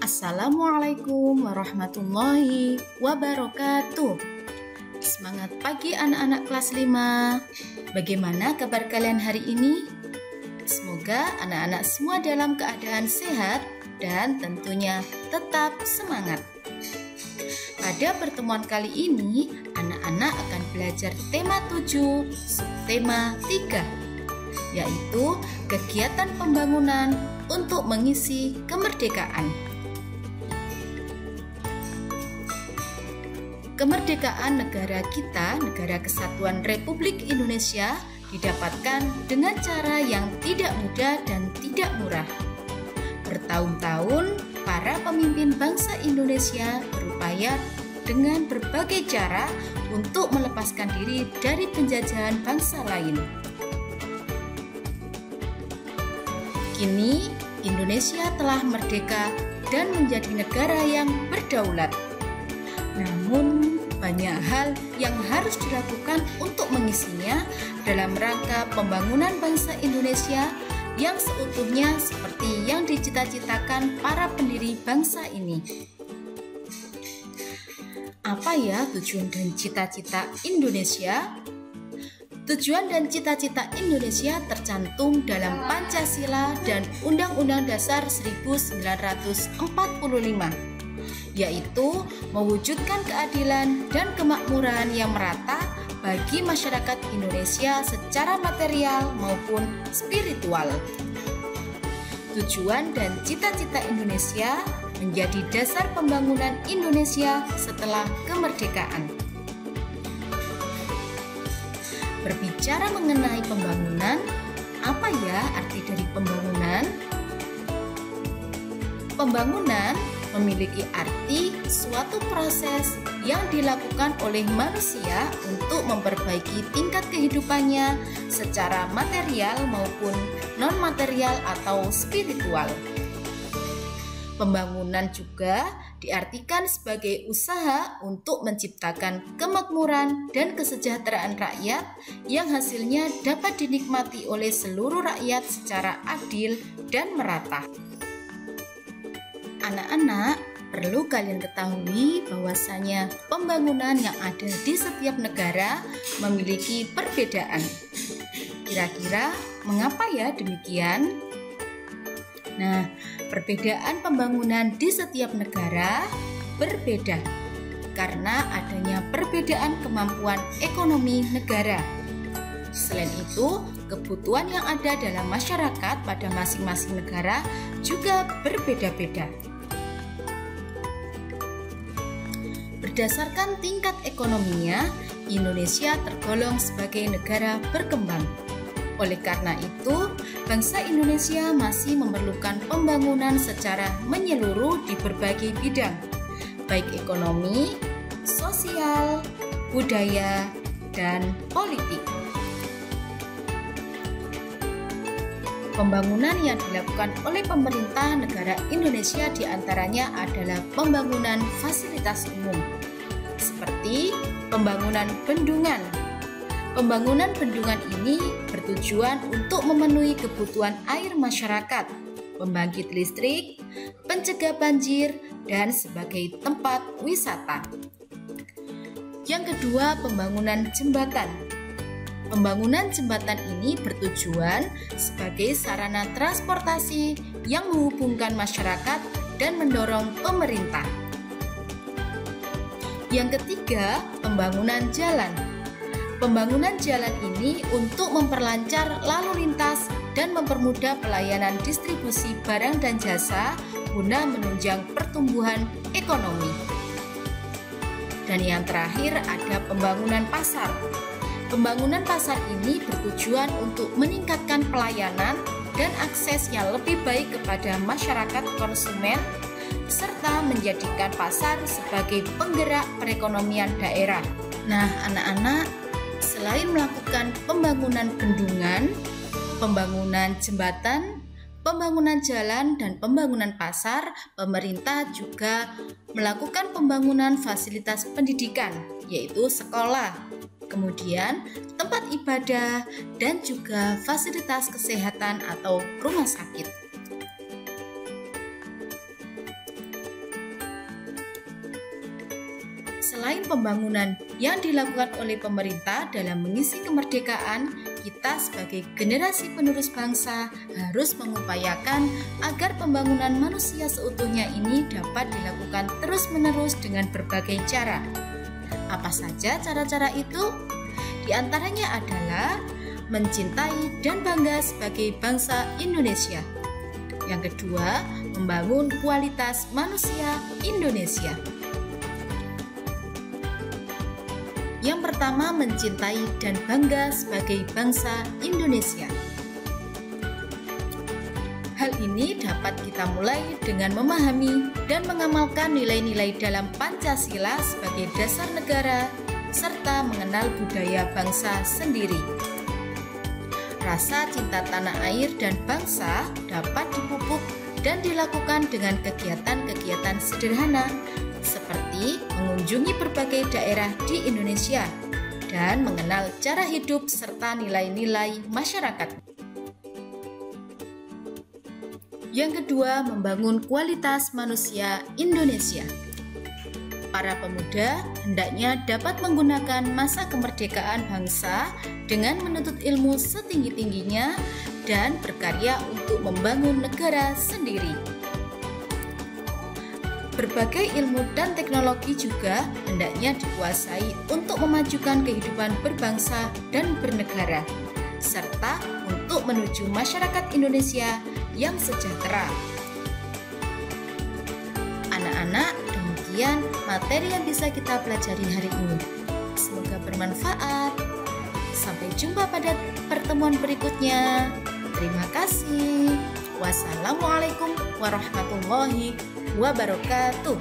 Assalamualaikum warahmatullahi wabarakatuh. Semangat pagi anak-anak kelas 5. Bagaimana kabar kalian hari ini? Semoga anak-anak semua dalam keadaan sehat dan tentunya tetap semangat. Pada pertemuan kali ini, anak-anak akan belajar tema 7, subtema 3, yaitu kegiatan pembangunan untuk mengisi kemerdekaan. Kemerdekaan negara kita, Negara Kesatuan Republik Indonesia, didapatkan dengan cara yang tidak mudah dan tidak murah. Bertahun-tahun, para pemimpin bangsa Indonesia berupaya dengan berbagai cara untuk melepaskan diri dari penjajahan bangsa lain. Kini, Indonesia telah merdeka dan menjadi negara yang berdaulat. Namun, banyak hal yang harus dilakukan untuk mengisinya dalam rangka pembangunan bangsa Indonesia yang seutuhnya seperti yang dicita-citakan para pendiri bangsa ini. Apa ya tujuan dan cita-cita Indonesia? Tujuan dan cita-cita Indonesia tercantum dalam Pancasila dan Undang-Undang Dasar 1945, yaitu mewujudkan keadilan dan kemakmuran yang merata bagi masyarakat Indonesia secara material maupun spiritual. Tujuan dan cita-cita Indonesia menjadi dasar pembangunan Indonesia setelah kemerdekaan. Berbicara mengenai pembangunan, apa ya arti dari pembangunan? Pembangunan memiliki arti suatu proses yang dilakukan oleh manusia untuk memperbaiki tingkat kehidupannya secara material maupun non-material atau spiritual. Pembangunan juga diartikan sebagai usaha untuk menciptakan kemakmuran dan kesejahteraan rakyat yang hasilnya dapat dinikmati oleh seluruh rakyat secara adil dan merata. Anak-anak, perlu kalian ketahui bahwasanya pembangunan yang ada di setiap negara memiliki perbedaan. Kira-kira mengapa ya demikian? Nah, perbedaan pembangunan di setiap negara berbeda karena adanya perbedaan kemampuan ekonomi negara. Selain itu, kebutuhan yang ada dalam masyarakat pada masing-masing negara juga berbeda-beda. Berdasarkan tingkat ekonominya, Indonesia tergolong sebagai negara berkembang. Oleh karena itu, bangsa Indonesia masih memerlukan pembangunan secara menyeluruh di berbagai bidang, baik ekonomi, sosial, budaya, dan politik. Pembangunan yang dilakukan oleh pemerintah negara Indonesia diantaranya adalah pembangunan fasilitas umum, seperti pembangunan bendungan. Pembangunan bendungan ini bertujuan untuk memenuhi kebutuhan air masyarakat, pembangkit listrik, pencegah banjir, dan sebagai tempat wisata. Yang kedua, pembangunan jembatan. Pembangunan jembatan ini bertujuan sebagai sarana transportasi yang menghubungkan masyarakat dan mendorong pemerintah. Yang ketiga, pembangunan jalan. Pembangunan jalan ini untuk memperlancar lalu lintas dan mempermudah pelayanan distribusi barang dan jasa guna menunjang pertumbuhan ekonomi. Dan yang terakhir ada pembangunan pasar. Pembangunan pasar ini bertujuan untuk meningkatkan pelayanan dan akses yang lebih baik kepada masyarakat konsumen, serta menjadikan pasar sebagai penggerak perekonomian daerah. Nah, anak-anak, selain melakukan pembangunan bendungan, pembangunan jembatan, pembangunan jalan, dan pembangunan pasar, pemerintah juga melakukan pembangunan fasilitas pendidikan, yaitu sekolah, kemudian tempat ibadah, dan juga fasilitas kesehatan atau rumah sakit. pembangunan yang dilakukan oleh pemerintah dalam mengisi kemerdekaan, kita sebagai generasi penerus bangsa harus mengupayakan agar pembangunan manusia seutuhnya ini dapat dilakukan terus-menerus dengan berbagai cara. Apa saja cara-cara itu? Di antaranya adalah mencintai dan bangga sebagai bangsa Indonesia. Yang kedua, membangun kualitas manusia Indonesia. Yang pertama, mencintai dan bangga sebagai bangsa Indonesia. Hal ini dapat kita mulai dengan memahami dan mengamalkan nilai-nilai dalam Pancasila sebagai dasar negara, serta mengenal budaya bangsa sendiri. Rasa cinta tanah air dan bangsa dapat dipupuk dan dilakukan dengan kegiatan-kegiatan sederhana seperti mengunjungi berbagai daerah di Indonesia dan mengenal cara hidup serta nilai-nilai masyarakat. Yang kedua, membangun kualitas manusia Indonesia. Para pemuda hendaknya dapat menggunakan masa kemerdekaan bangsa dengan menuntut ilmu setinggi-tingginya dan berkarya untuk membangun negara sendiri. Berbagai ilmu dan teknologi juga hendaknya dikuasai untuk memajukan kehidupan berbangsa dan bernegara, serta untuk menuju masyarakat Indonesia yang sejahtera. Anak-anak, demikian materi yang bisa kita pelajari hari ini. Semoga bermanfaat. Sampai jumpa pada pertemuan berikutnya. Terima kasih. Wassalamualaikum warahmatullahi wabarakatuh.